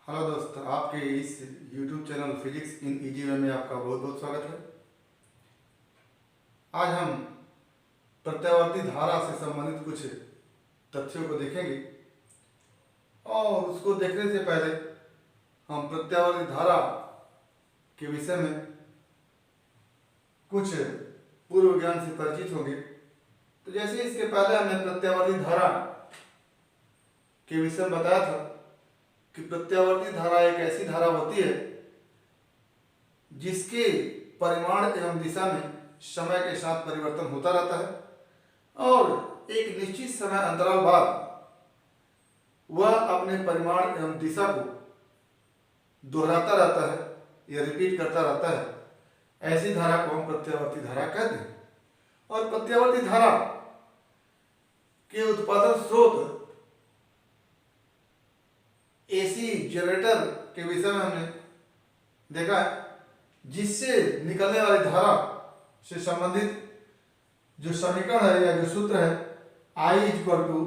Hello दोस्त, आपके इस YouTube channel physics in easy way में आपका बहुत बहुत स्वागत है। आज हम प्रत्यावर्ती धारा से संबंधित कुछ तथ्यों को देखेंगे और उसको देखने से पहले हम प्रत्यावर्ती धारा के विषय में कुछ पूर्व ज्ञान से परिचित होंगे। तो जैसे इसके पहले हमने प्रत्यावर्ती धारा के विषय में बताया था कि प्रत्यावर्ती धारा एक ऐसी धारा होती है जिसके परिमाण एवं दिशा में समय के साथ परिवर्तन होता रहता है और एक निश्चित समय अंतराल बाद वह अपने परिमाण एवं दिशा को दोहराता रहता है या रिपीट करता रहता है। ऐसी धारा को हम प्रत्यावर्ती धारा कहते हैं। और प्रत्यावर्ती धारा के उत्पादन स्रोत एसी जनरेटर के विषय में हमने देखा है, जिससे निकलने वाली धारा से संबंधित जो समीकरण है या जो सूत्र है I equal to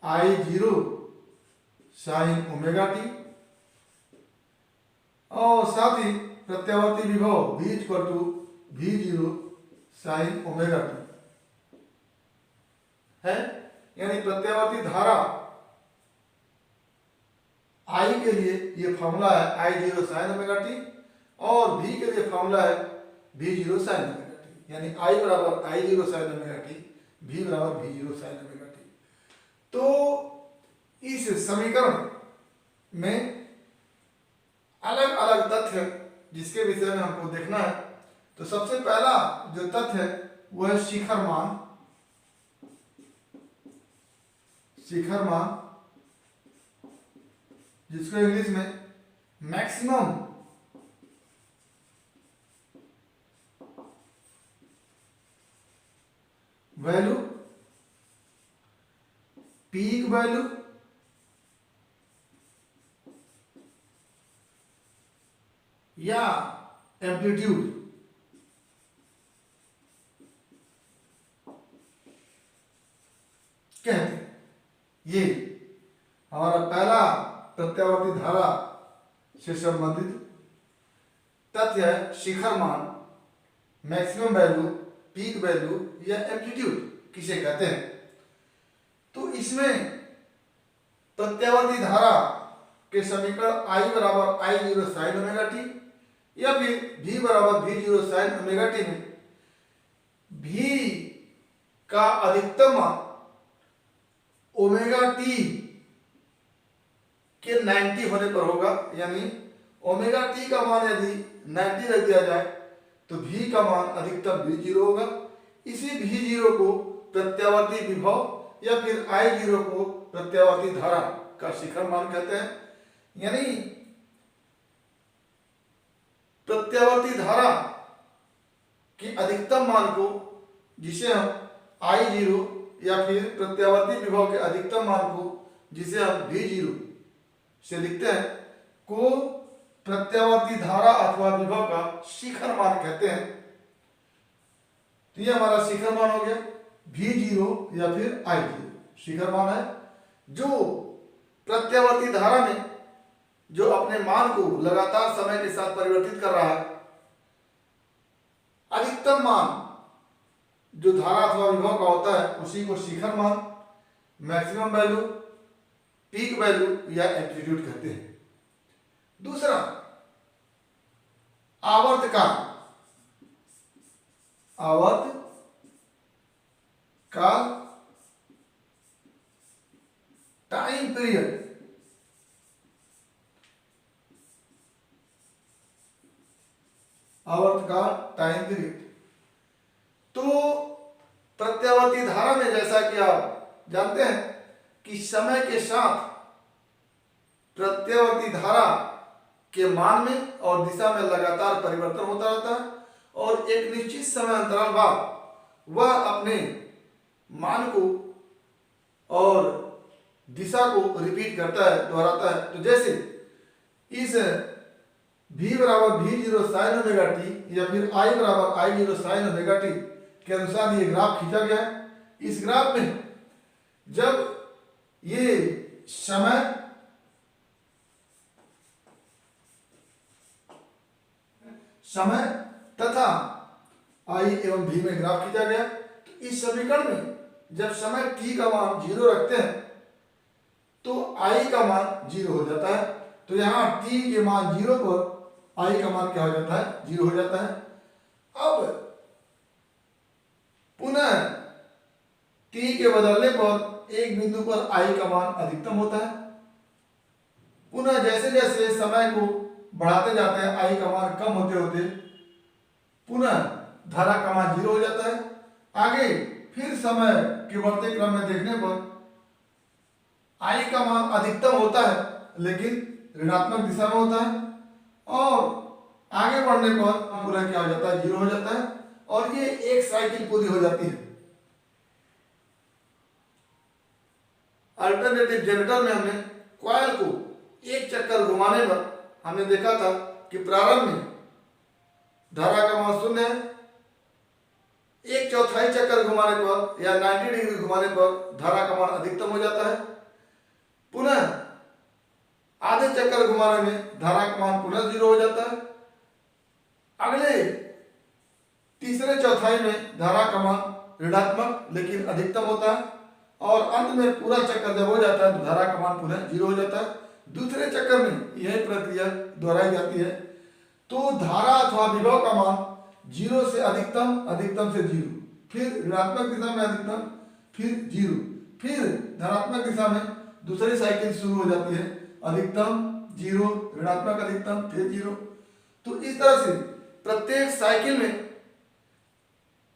I0 sine omega t और साथ ही प्रत्यावर्ती विभव V equal to V0 sine omega t है। यानी प्रत्यावर्ती धारा I के लिए ये फॉर्मूला है I0 साइन ओमेगा टी और V के लिए फॉर्मूला है V0 साइन ओमेगा टी। यानी I बराबर I0 sine omega T, V बराबर V0 साइन ओमेगा टी। तो इस समीकरण में अलग अलग तथ्य जिसके विषय में हमको देखना है। तो सबसे पहला जो तथ्य है वह है शिखर मान। शिखर मान जिसको इंग्लिश में मैक्सिमम वैल्यू, पीक वैल्यू या एम्पलीट्यूड कहते हैं। ये हमारा पहला प्रत्यावर्ती धारा से संबंधित तथ्य है। शिखर मान, मैक्सिमम वैल्यू, पीक वैल्यू या एम्पलीट्यूड किसे कहते हैं। तो इसमें प्रत्यावर्ती धारा के समीकरण I बराबर I0 साइन ओमेगा टी या फिर V बराबर V0 साइन ओमेगा टी में V का अधिकतम मान ओमेगा टी के 90 होने पर होगा। यानी ओमेगा टी का मान यदि 90 रख दिया जाए तो V का मान अधिकतम V0 होगा। इसी V0 को प्रत्यावर्ती विभव या फिर I0 को प्रत्यावर्ती धारा का शिखर मान कहते हैं। यानी प्रत्यावर्ती धारा की अधिकतम मान को, जिसे हम I0 या फिर प्रत्यावर्ती विभव के अधिकतम मान को, जिसे हम V0 से लिखते हैं, को प्रत्यावर्ती धारा अथवा विभव का शिखर मान कहते हैं। तो ये हमारा शिखर मान हो गया V0 या फिर I0 शिखर मान है, जो प्रत्यावर्ती धारा में जो अपने मान को लगातार समय के साथ परिवर्तित कर रहा है। अधिकतम मान जो धारा अथवा विभव का होता है उसी को शिखर मान, मैक्सिमम वैल्यू, पीक वैल्यू या एम्पलीट्यूड कहते हैं। दूसरा, आवर्तकाल। आवर्तकाल टाइम पीरियड। आवर्तकाल टाइम पीरियड। तो प्रत्यावर्ती धारा में जैसा कि आप जानते हैं कि समय के साथ प्रत्यावर्ती धारा के मान में और दिशा में लगातार परिवर्तन होता रहता है और एक निश्चित समय अंतराल बाद वह अपने मान को और दिशा को रिपीट करता है, दोहराता है। तो जैसे इस V बराबर V0 साइन ओमेगा टी या फिर I बराबर I0 साइन ओमेगा टी के अनुसार ये ग्राफ खींचा गया है। इस ग्राफ में जब ये समय समय तथा आई एवं भी में ग्राफ खींचा गया। तो इस समीकरण में जब समय t का मान 0 रखते हैं तो i का मान 0 हो जाता है। तो यहाँ t के मान 0 पर i का मान क्या हो जाता है, 0 हो जाता है। अब पुनः t के बदलने पर एक बिंदु पर i का मान अधिकतम होता है। पुनः जैसे जैसे समय को बढ़ाते जाते हैं i का मान कम होते होते पुनः धारा का मान 0 हो जाता है। आगे फिर समय के बढ़ते क्रम में देखने पर i का मान अधिकतम होता है लेकिन ऋणात्मक दिशा में होता है और आगे बढ़ने पर पूरा क्या हो जाता है, 0 हो जाता है और ये एक साइकिल पूरी हो जाती है। अल्टरनेटिव जनरेटर में हमने कॉइल को एक चक्कर घुमाने पर हमने देखा था कि प्रारंभ में धारा का मान 0 है, एक चौथाई चक्कर घुमाने पर या 90 डिग्री घुमाने पर धारा का मान अधिकतम हो जाता है। पुनः आधे चक्कर घुमाने में धारा का मान पुनः 0 हो जाता है। अगले तीसरे चौथाई में धारा का मान ऋणात्मक लेकिन अधिकतम होता है और अंत में पूरा चक्कर जब हो जाता है तो धारा का मान पुनः 0 हो जाता है। दूसरे चक्कर में यही प्रक्रिया दोहराई जाती है। तो धारा अथवा विभव का मान 0 से अधिकतम, अधिकतम से 0, फिर ऋणात्मक दिशा में अधिकतम, फिर 0, फिर धनात्मक दिशा में दूसरी साइकिल शुरू हो जाती है, अधिकतम 0, ऋणात्मक अधिकतम, फिर 0। तो इस तरह से प्रत्येक साइकिल में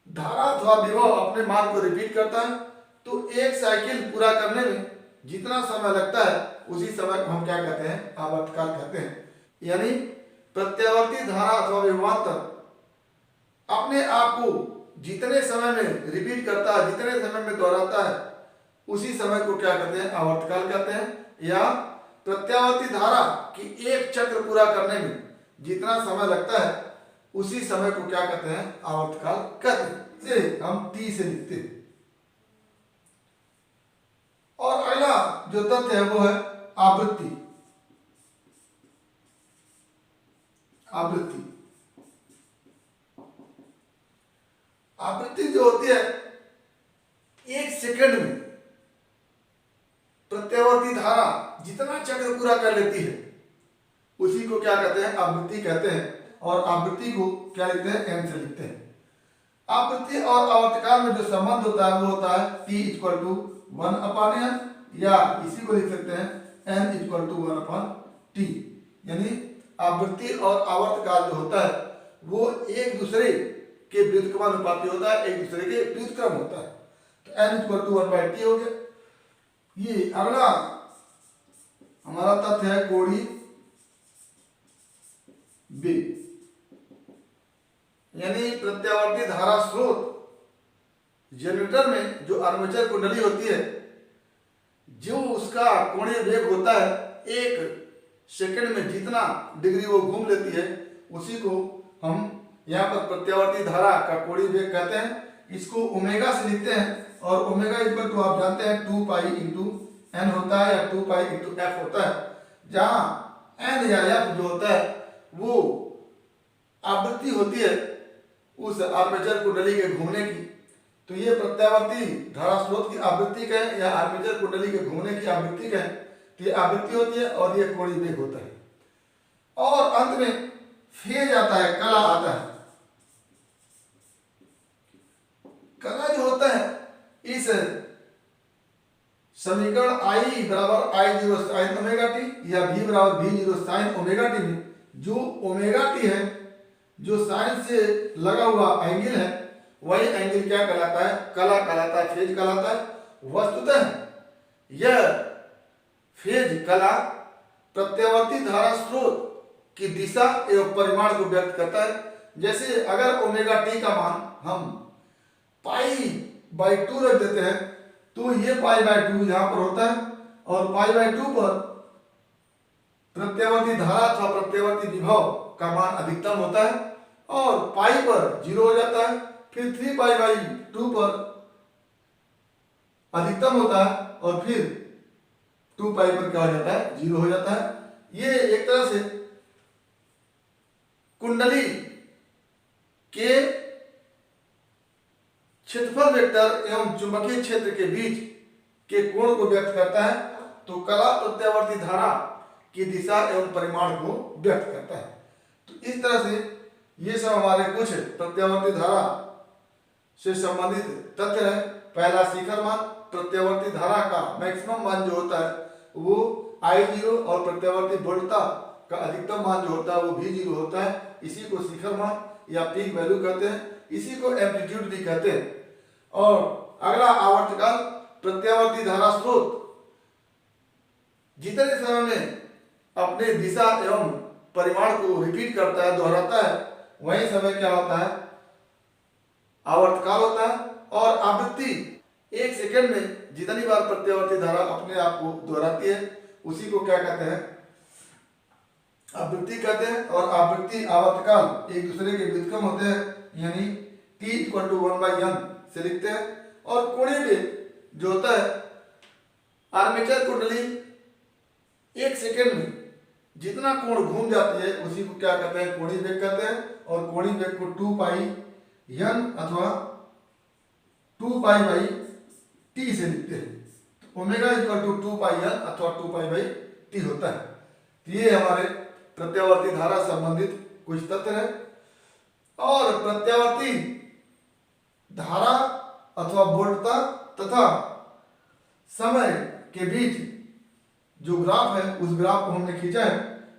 धारा अथवा विभव अपने मान को रिपीट करता है। तो एक साइकिल पूरा करने में जितना समय लगता है उसी समय को हम क्या कहते हैं, आवर्तकाल कहते हैं। यानी प्रत्यावर्ती धारा अथवा विभवांतर अपने आप को जितने समय में रिपीट करता है, जितने समय में दोहराता है, उसी समय को क्या कहते हैं, आवर्तकाल कहते हैं। या प्रत्यावर्ती धारा की एक चक्र पूरा करने में जितना समय लगता है उसी समय को क्या कहते हैं, आवर्तकाल कहते हैं। इसे हम टी से लिखते हैं। और अगला जो तथ्य है वो है आवृत्ति। आवृत्ति आवृत्ति जो होती है, एक सेकंड में प्रत्यावर्ती धारा जितना चक्र पूरा कर लेती है उसी को क्या कहते हैं, आवृत्ति कहते हैं। और आवृत्ति को क्या लिखते हैं, एन से लिखते हैं। आवृत्ति और आवर्तकाल में जो संबंध होता है वो होता है T इक्वल टू 1/n, या इसी को लिख सकते हैं N इक्वल टू 1/T। यानी आवृत्ति और आवर्तकाल जो होता है वो एक दूसरे के व्युत्क्रमानुपाती होता है, एक दूसरे के व्युत्क्रम होता है। तो N इक्वल टू 1/T हो गया। ये अगला हमारा तथ्य है कोणीय वेग। यानी प्रत्यावर्ती धारा स्रोत जनरेटर में जो आर्मेचर कुंडली होती है, जो उसका कोणीय वेग होता है, एक सेकंड में जितना डिग्री वो घूम लेती है उसी को हम यहाँ पर प्रत्यावर्ती धारा का कोणीय वेग कहते हैं। इसको ओमेगा से लिखते हैं और ओमेगा इक्वल टू आप जानते हैं 2 पाई इंटू एन होता है या 2 पाई इंटू एफ होता है, जहाँ एन या एफ जो होता है वो आवृत्ति होती है उस आर्मेचर कुंडली के घूमने की। तो ये प्रत्यावर्ती धारा स्रोत की आवृत्ति कहें या आर्मेचर कुंडली के घूमने की आवृत्ति कहें, तो ये आवृत्ति होती है और ये कोणीय वेग होता है। और अंत में फेज आता है, कला आता है। कला जो होता है, इस समीकरण I बराबर I0 sin ओमेगा टी या V बराबर V0 sin ओमेगा टी में जो ओमेगा टी है, जो साइन से लगा हुआ एंगल है, वही एंगल क्या कहलाता है, कला कहलाता है, फेज कहलाता है। वस्तुतः यह फेज कला प्रत्यावर्ती धारा स्रोत की दिशा एवं परिमाण को व्यक्त करता है। जैसे अगर ओमेगा टी का मान हम π/2 रख देते हैं तो ये π/2 यहाँ पर होता है और π/2 पर प्रत्यावर्ती धारा अथवा प्रत्यावर्ती विभव का मान अधिकतम होता है और पाई पर 0 हो जाता है। फिर 3π/2 पर अधिकतम होता है और फिर 2π पर क्या हो जाता है, 0 हो जाता है। ये एक तरह से कुंडली के क्षेत्रफल वेक्टर एवं चुंबकीय क्षेत्र के बीच के कोण को व्यक्त करता है। तो कला प्रत्यावर्ती धारा की दिशा एवं परिमाण को व्यक्त करता है। तो इस तरह से ये सब हमारे कुछ प्रत्यावर्ती धारा से संबंधित तथ्य है। पहला शिखर मान, प्रत्यावर्ती धारा का मैक्सिमम मान जो होता है वो I0 और प्रत्यावर्ती वोल्टता का अधिकतम मान जो होता है वो V0 होता है। इसी को शिखर मान या पीक वैल्यू कहते हैं, इसी को एम्पलीट्यूड भी कहते हैं। और अगला आवर्तकाल, प्रत्यावर्ती धारा स्रोत जितने समय में अपने दिशा एवं परिमाण को रिपीट करता है, दोहराता है, वही समय क्या होता है, आवर्तकाल होता है। और आवृत्ति 1 सेकंड में जितनी बार प्रत्यावर्ती धारा अपने आप को दोहराती है उसी को क्या कहते हैं, आवृत्ति कहते हैं। और आवृत्ति आवर्तकाल एक दूसरे के व्युत्क्रम होते हैं, यानी T = 1/n से लिखते हैं। और कोणीय वेग जो होता है, आर्मेचर कुंडली 1 सेकंड में जितना कोण घूम जाती है उसी को क्या कहते हैं, कोणीय वेग कहते हैं। और कोणीय वेग को 2πn अथवा 2π/t से लिखते हैं। तो ओमेगा = 2πn अथवा 2π/t होता है। तो ये हमारे प्रत्यावर्ती धारा संबंधित कुछ तथ्य है। और प्रत्यावर्ती धारा अथवा वोल्टता तथा समय के बीच जो ग्राफ है उस ग्राफ को हमने खींचा है।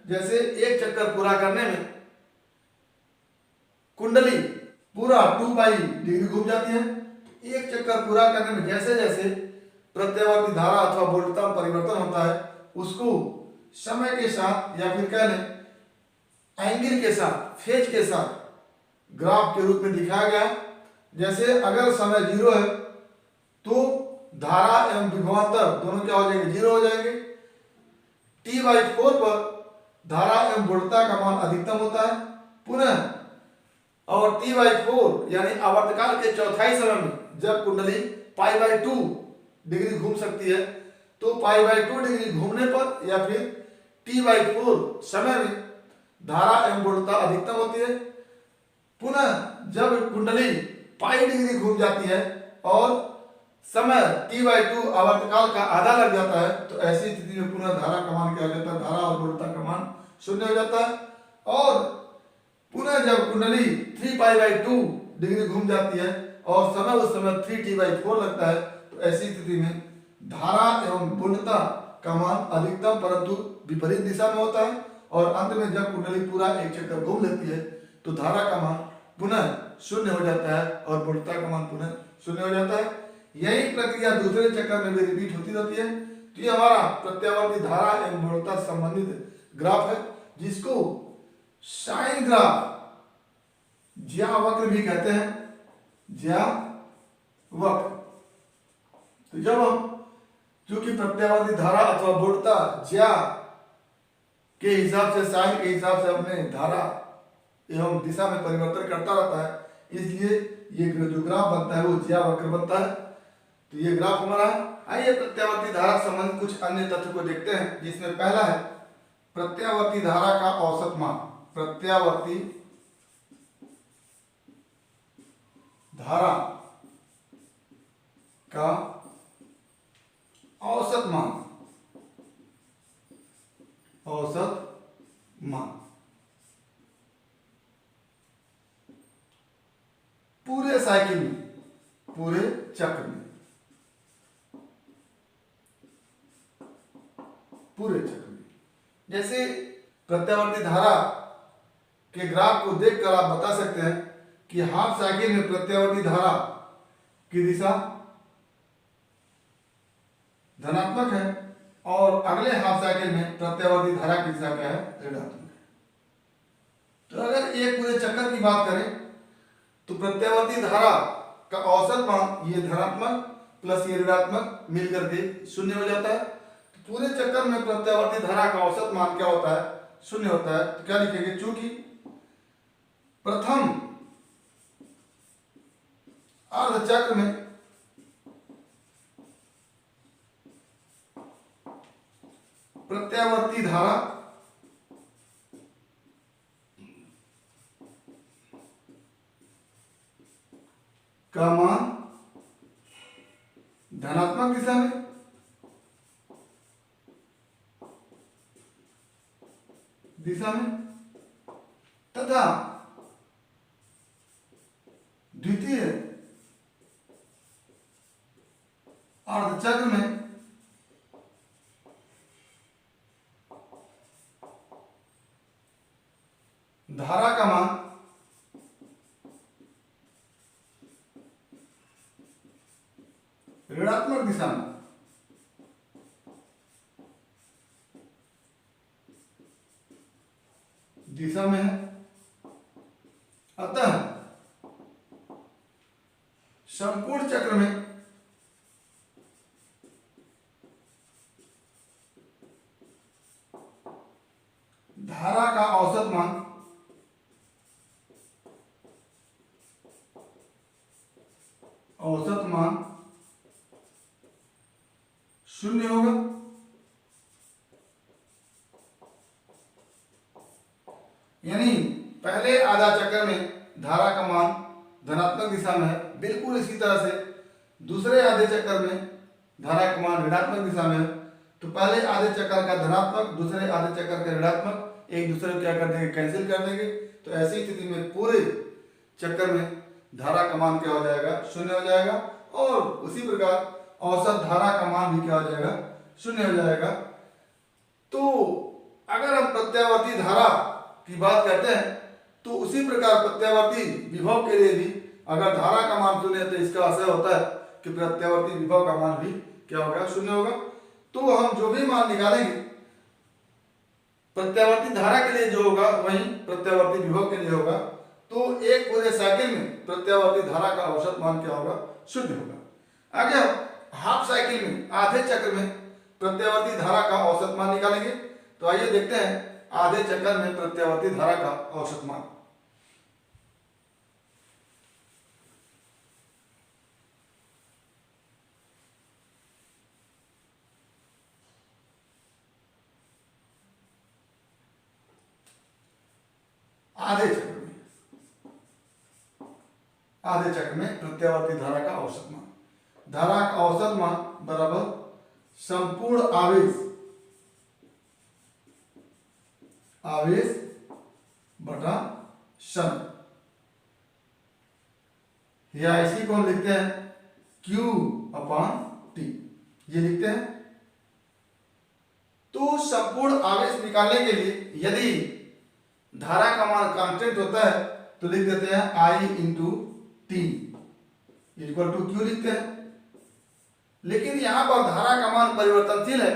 जैसे एक चक्कर पूरा करने में कुंडली पूरा 2π डिग्री घूम जाती है। एक चक्कर पूरा करने में जैसे जैसे प्रत्यावर्ती धारा अथवा वोल्टता में परिवर्तन होता है उसको समय के साथ या फिर कह लें एंगल के साथ, फेज के साथ ग्राफ के रूप में दिखाया गया। जैसे अगर समय 0 है तो धारा एवं विभवांतर दोनों क्या हो जाएंगे, 0 हो जाएंगे। T/4 पर धारा एवं वोल्टता का मान अधिकतम होता है पुनः। और T/4 यानी आवर्तकाल के चौथाई समय में जब कुंडली π/2 डिग्री घूम सकती है तो π/2 डिग्री घूमने पर या फिर T/4 समय में धारा एवं वोल्टता अधिकतम होती है। पुनः जब कुंडली π डिग्री घूम जाती है और समय T/2 आवर्तकाल का आधा लग जाता है तो ऐसी स्थिति में पुनः धारा का मान क्या हो जाता है, धारा और वोल्टता का मान 0 हो जाता है। और पुनः जब कुंडली 3π/2 डिग्री घूम जाती है और समय उस समय 3T/4 लगता है तो ऐसी स्थिति में धारा एवं वोल्टता का मान अधिकतम परंतु विपरीत दिशा में होता है। और अंत में जब कुंडली पूरा एक चक्कर घूम लेती है तो धारा का मान पुनः 0 हो जाता है और वोल्टता का मान पुनः 0 हो जाता है। यही प्रक्रिया दूसरे चक्कर में भी रिपीट होती रहती है। तो ये हमारा प्रत्यावर्ती धारा एवं वोल्टता संबंधित ग्राफ है जिसको साइन ग्राफ, ज्या वक्र भी कहते हैं, ज्या वक्र। तो जब हम चूंकि प्रत्यावर्ती धारा अथवा वोल्टता ज्या के हिसाब से, साइन के हिसाब से अपने धारा एवं दिशा में परिवर्तन करता रहता है, इसलिए ये जो ग्राफ बनता है वो ज्या वक्र बनता है। तो ये ग्राफ हमारा है। आइए प्रत्यावर्ती धारा संबंधित कुछ अन्य तथ्य को देखते हैं, जिसमें पहला है प्रत्यावर्ती धारा का औसत मान। प्रत्यावर्ती धारा का औसत मान, औसत मान पूरे साइकिल में, पूरे चक्र में, पूरे चक्र में। जैसे प्रत्यावर्ती धारा के ग्राफ को देखकर आप बता सकते हैं कि हाफ साइकिल में प्रत्यावर्ती धारा की दिशा धनात्मक है और अगले हाफ साइकिल में प्रत्यावर्ती धारा की दिशा क्या है, ऋणात्मक है। तो अगर एक पूरे चक्कर की बात करें तो प्रत्यावर्ती धारा का औसत मान ये धनात्मक प्लस ये ऋणात्मक मिलकर के 0 हो जाता है। तो पूरे चक्कर में प्रत्यावर्ती धारा का औसत मान क्या होता है, 0 होता है। तो क्या लिखेंगे, चूंकि प्रथम अर्धचक्र में प्रत्यावर्ती धारा का मान धनात्मक दिशा में तथा द्वितीय अर्धचक्र में धारा का मान ऋणात्मक दिशा में है। अतः संपूर्ण चक्र में धारा का औसत मान शून्य होगा। यानी पहले आधा चक्र में धारा का मान धनात्मक दिशा में है, बिल्कुल इसी तरह से दूसरे आधे चक्र में धारा का मान ऋणात्मक दिशा में है। तो पहले आधे चक्र का धनात्मक, दूसरे आधे चक्र का ऋणात्मक, एक दूसरे को क्या कर देंगे, कैंसिल कर देंगे। तो ऐसी स्थिति में पूरे चक्र में धारा का मान क्या हो जाएगा, शून्य हो जाएगा। और उसी प्रकार औसत धारा का मान भी क्या हो जाएगा, शून्य हो जाएगा। तो अगर हम प्रत्यावर्ती धारा की बात करते हैं तो उसी प्रकार प्रत्यावर्ती विभव के लिए भी अगर धारा का मान शून्य है तो इसका असर होता है कि प्रत्यावर्ती विभव का मान भी क्या होगा, शून्य होगा। तो हम जो भी मान निकालेंगे प्रत्यावर्ती धारा के लिए जो होगा वही प्रत्यावर्ती विभव के लिए होगा। तो एक पूरे साइकिल में प्रत्यावर्ती धारा का औसत मान क्या होगा, शून्य होगा। आगे हम हाफ साइकिल में आधे चक्र में प्रत्यावर्ती धारा का औसत मान निकालेंगे। तो आइए देखते हैं आधे चक्र में प्रत्यावर्ती धारा का औसत मान। आधे चक्र में प्रत्यावर्ती धारा का औसत मान, धारा का औसत मान बराबर संपूर्ण आवेश बटा समय, या इसी को हम लिखते हैं Q/T, ये लिखते हैं। तो संपूर्ण आवेश निकालने के लिए यदि धारा का मान कांस्टेंट होता है तो लिख देते हैं I/T इक्वल टू Q लिखते हैं। लेकिन यहां पर धारा का मान परिवर्तनशील है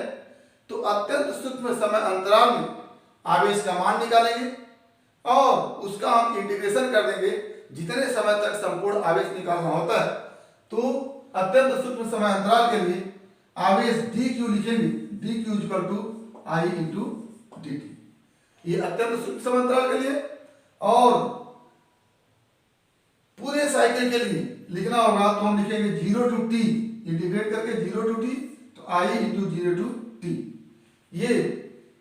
तो अत्यंत सूक्ष्म समय अंतराल में आवेश का मान निकालेंगे और उसका हम इंटीग्रेशन कर देंगे जितने समय तक संपूर्ण आवेश निकालना होता है। तो अत्यंत सूक्ष्म समय अंतराल के लिए आवेश dq लिखेंगे, dq इक्वल टू I/dt, ये अत्यंत सूक्ष्म समय अंतराल के लिए। और पूरे साइकिल के लिए लिखना होगा तो हम लिखेंगे 0 to t, इंटीग्रेट करके 0 to t, तो I/0 to t, ये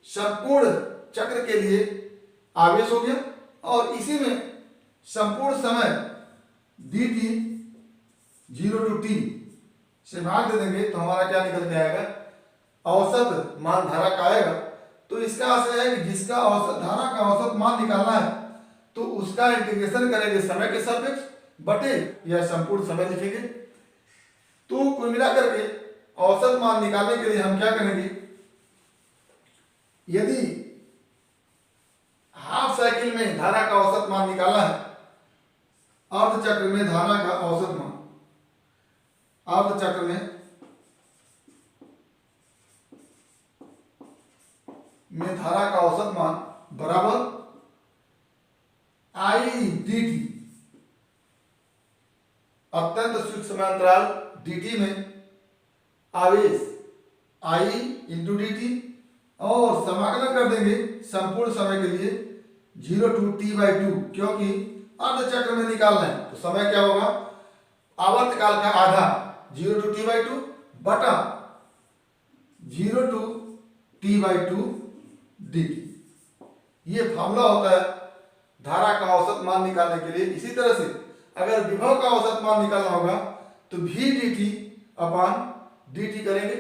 संपूर्ण चक्र के लिए आवेश हो गया। और इसी में संपूर्ण समय dt 0 to t से भाग दे देंगे तो हमारा क्या निकल के आएगा, औसत मान धारा का आएगा। तो इसका आशय है कि जिसका औसत धारा का औसत मान निकालना है तो उसका इंटीग्रेशन करेंगे समय के सापेक्ष बटे या संपूर्ण समय लिखेंगे। तो कुल मिलाकर के औसत मान निकालने के लिए हम क्या करेंगे, यदि हाफ साइकिल में धारा का औसत मान निकालना है, अर्ध चक्र में धारा का औसत मान, अर्ध चक्र में धारा का औसत मान बराबर I/dt, अत्यंत सूक्ष्म समय अंतराल dt में आवेश I/dt और समाकलन कर देंगे संपूर्ण समय के लिए 0 to t/2, क्योंकि अर्ध चक्र में निकालना है तो समय क्या होगा, आवर्त काल का आधा 0 to t/2 बटा 0 to t/2 dt, ये फार्मूला होता है धारा का औसत मान निकालने के लिए। इसी तरह से अगर विभव का औसत मान निकालना होगा तो V dt अपान dt करेंगे।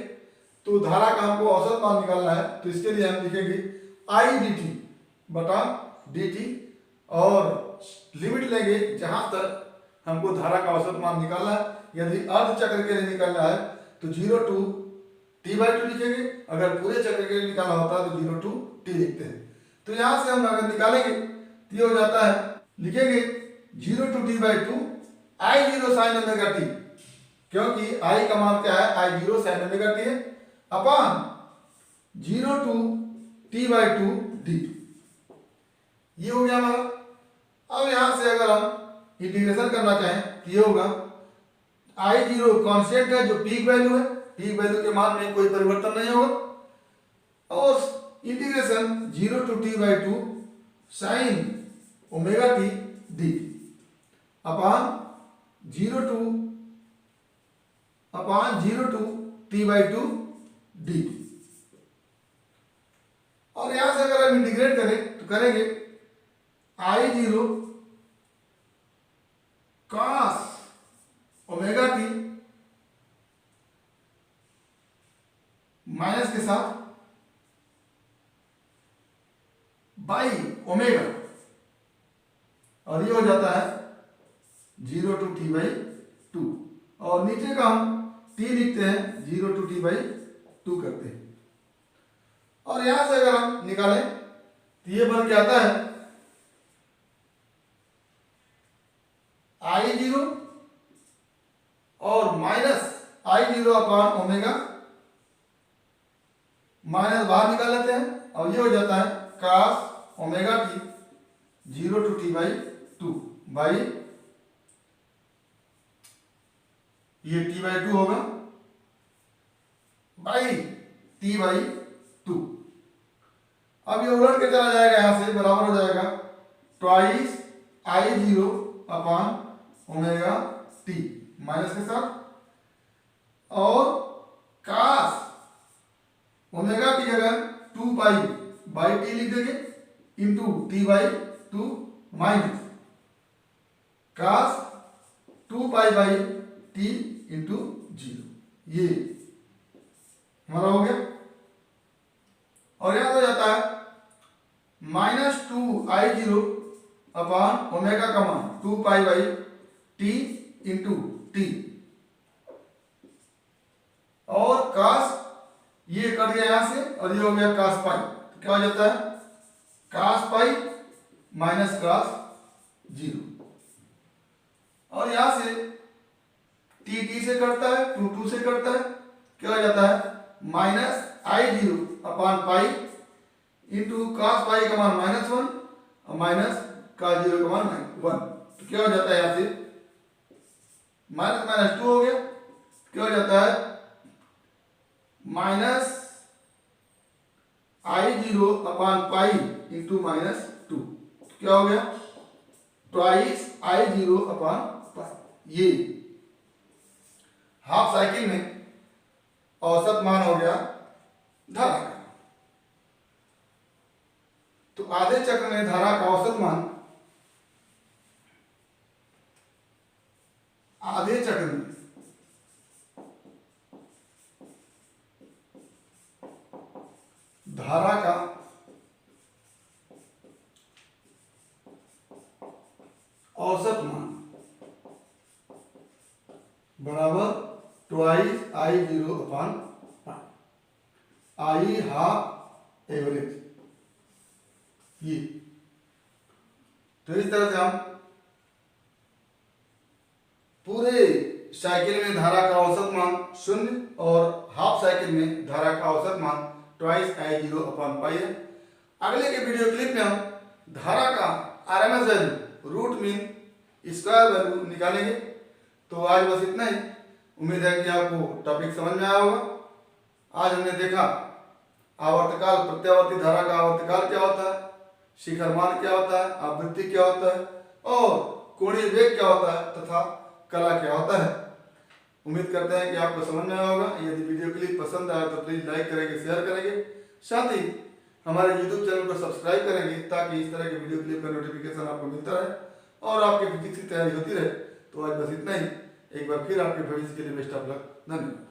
तो धारा का हमको औसत मान निकालना है, तो इसके लिए हम लिखेंगे I dt बटा dt और लिमिट लेंगे जहां तक हमको धारा का औसत मान निकालना है। यदि अर्ध चक्र के लिए निकालना है तो 0 to t/2 लिखेंगे, अगर पूरे चक्र के लिए निकालना होता है तो 0 to t लिखते हैं। तो यहां से हम अगर निकालेंगे तो ये हो जाता है, लिखेंगे 0 to t/2 I0 sin omega t, क्योंकि I का मान क्या है, I0 sin ओमेगा t है, अपान 0 to t/2 dt। ये हो गया हमारा। अब यहां से अगर हम इंटीग्रेशन करना चाहें तो ये होगा I0 कांस्टेंट है जो पीक वैल्यू है, पीक वैल्यू के मान में कोई परिवर्तन नहीं होगा, और integration 0 to t/2 sin omega t dt upon 0 to t/2 dt। और यहां से अगर हम इंटीग्रेट करें तो करेंगे I0 cos omega t minus के साथ बाई ओमेगा, और ये हो जाता है 0 to t/2, और नीचे का हम t लिखते हैं 0 to t/2 करते हैं। और यहां से अगर हम निकालें तो ये बन के आता है I0 और minus I0 upon omega, minus बाहर निकाल लेते हैं और ये हो जाता है cos omega t 0 to t/2 by, ये t/2 होगा बाई t/2। अब ये उलट के चला जाएगा, यहां से बराबर हो जाएगा twice I0 upon omega t minus के साथ, और cos ओमेगा की जगह 2 पाई बाई टी लिख देंगे into t/2 minus cos 2 pi by T into 0, ये हमारा हो गया। और यहां हो जाता है -2I0 अपान ओमेगा का मान 2 pi by T into T, और cos ये कट गया यहां से और ये हो गया cos पाई, तो क्या हो जाता है cos पाई माइनस cos 0, और यहां से t से कटता है, 2 से कटता है, क्या हो जाता है -I0 अपान पाई इंटू cos पाई का मान -1 और माइनस cos 0 का मान -1, तो क्या हो जाता है यहां से -2 हो गया, क्या हो जाता है -I0 अपान पाई इंटू -2, क्या हो गया ट्वाइस I0 अपान पाई। ये हाफ साइकिल में औसत मान हो गया धारा का। तो आधे चक्र में धारा का औसत मान, आधे चक्र में धारा का औसत मान बराबर twice I0 upon pi, I half average. ये तो इस तरह से हम पूरे साइकिल में धारा का औसत मान 0 और हाफ साइकिल में धारा का औसत मान ट्वाइस I0 अपान पाई है। अगले के वीडियो क्लिप में हम धारा का RMS value, root mean, square value निकालेंगे। तो आज बस इतना ही। उम्मीद है कि आपको टॉपिक समझ में आया होगा। आज हमने देखा आवर्तकाल, प्रत्यावर्ती धारा का आवर्तकाल क्या होता है, शिखर मान क्या होता है, आवृत्ति क्या होता है, और कोणीय वेग क्या होता है, तथा कला क्या होता है। उम्मीद करते हैं कि आपको समझ में आया होगा। यदि वीडियो क्लिप पसंद आया तो प्लीज लाइक करेंगे, शेयर करेंगे, साथ ही हमारे यूट्यूब चैनल को सब्सक्राइब करेंगे, ताकि इस तरह के वीडियो क्लिप का नोटिफिकेशन आपको मिलता रहे और आपकी फिजिक्स की तैयारी होती रहे। तो आज बस इतना ही। एक बार फिर आपके भविष्य के लिए बेस्ट ऑफ लक। धन्यवाद।